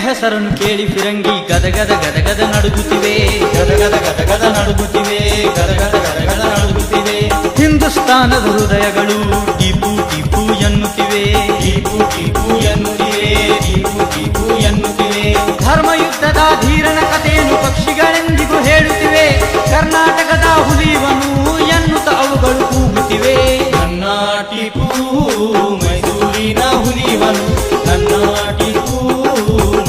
ಹೆಸರನ್ನು ಕೇಳಿ ಫಿರಂಗಿ ಗದಗದ ಗದಗದ ನಡುಗುತ್ತಿವೆ, ಗದಗದ ಗದಗದ ನಡುಗುತ್ತಿವೆ, ಗದಗದ ಗದಗದ ನಡುಗುತ್ತಿವೆ. ಹಿಂದೂಸ್ತಾನದ ಹೃದಯಗಳು ಟಿಪು ಟಿಪು ಎನ್ನುತ್ತಿವೆ, ಟಿಪು ಟಿಪು ಎನ್ನುತ್ತಿವೆ, ಟಿಪು ಟಿಪು ಎನ್ನುತ್ತಿವೆ. ಧರ್ಮಯುದ್ಧದ ಧೀರನ ಕಥೆಯನ್ನು ಪಕ್ಷಿಗಳೆಂದಿಗೂ ಹೇಳುತ್ತಿವೆ, ಕರ್ನಾಟಕದ ಹುಲಿವನು ಎನ್ನುತ್ತ ಅವುಗಳು ಕೂಗುತ್ತಿವೆ. ನನ್ನ ಟಿಪು ಮೈಸೂರಿನ ಹುಲಿವನು, ನನ್ನ ಟಿಪು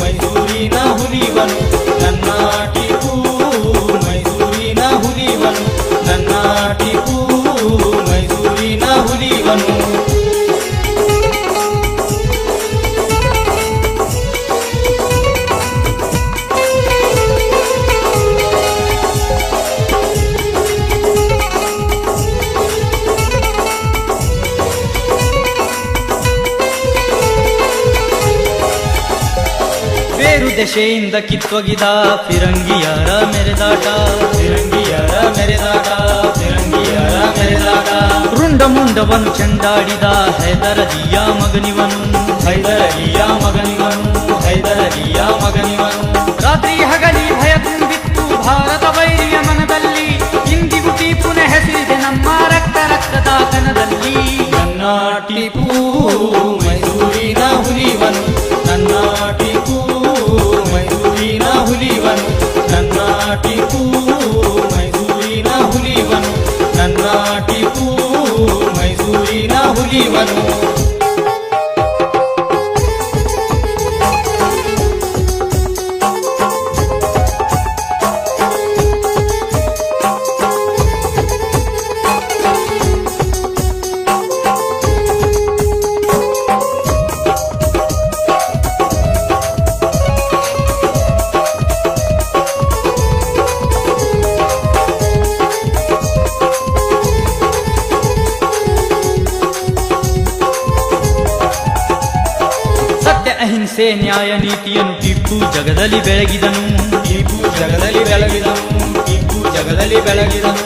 ಮೈಸೂರಿನ ಹುಲಿವನು, ನನ್ನ ಟಿಪು ಮೈಸೂರಿನ ಹುಲಿವನು, ನನ್ನ ಟಿಪು ಮೈಸೂರಿನ ಹುಲಿವನು. ಬೇರು ದೆಸೆಯಿಂದ ಕಿತ್ತೊಗಿದ ಫಿರಂಗಿಯರ ಮೆರೆದಾಟ, ಫಿರಂಗಿಯರ ಮೆರೆದಾಟ, ಫಿರಂಗಿಯರ ಮೆರೆದಾಟ. ರುಂಡ ಮುಂಡವನ್ನು ಚೆಂಡಾಡಿದ ಹೈದರಲಿಯ ಮಗನಿವನು, ಹೈದರಲಿಯ ಮಗನಿವನು, ಹೈದರಲಿಯ ಮಗನಿವನು. ರಾತ್ರಿ ಹಗಲಿ ಭಯ ತುಂಬಿತ್ತು ಭಾರತ ವೈರಿಯ ಮನದಲ್ಲಿ, ಇಂದಿಗೂ ಟಿಪ್ಪುನ ಹೆಸರಿದೆ ನಮ್ಮ ರಕ್ತ ರಕ್ತದ ಕಣದಲ್ಲಿ. ನನ್ನ ಟಿಪ್ಪು ಮೈಸೂರಿನ ಹುಲಿವನು, ನನ್ನ ಟಿಪ್ಪು ಮೈಸೂರಿನ ಹುಲಿವನು, ನನ್ನ ಟಿಪ್ಪು ಮೈಸೂರಿನ ಹುಲಿವನು, ನನ್ನ ಟಿಪ್ಪು ಮೈಸೂರಿನ ಹುಲಿವನು. ಅಹಿಂಸೆ ನ್ಯಾಯ ನೀತಿಯನ್ನು ಟಿಪ್ಪು ಜಗದಲ್ಲಿ ಬೆಳಗಿದನು, ಟಿಪ್ಪು ಜಗದಲ್ಲಿ ಬೆಳಗಿದನು, ಟಿಪ್ಪು ಜಗದಲ್ಲಿ ಬೆಳಗಿದನು.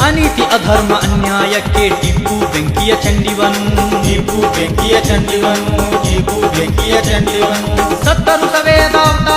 ಅನೀತಿ ಅಧರ್ಮ ಅನ್ಯಾಯಕ್ಕೆ ಟಿಪ್ಪು ಬೆಂಕಿಯ ಚಂಡಿವನು, ಟಿಪ್ಪು ಬೆಂಕಿಯ ಚಂಡಿವನು, ಟಿಪ್ಪು ಬೆಂಕಿಯ ಚಂಡಿವನು. ಸತ್ತರು ಸವೇದಾಂತ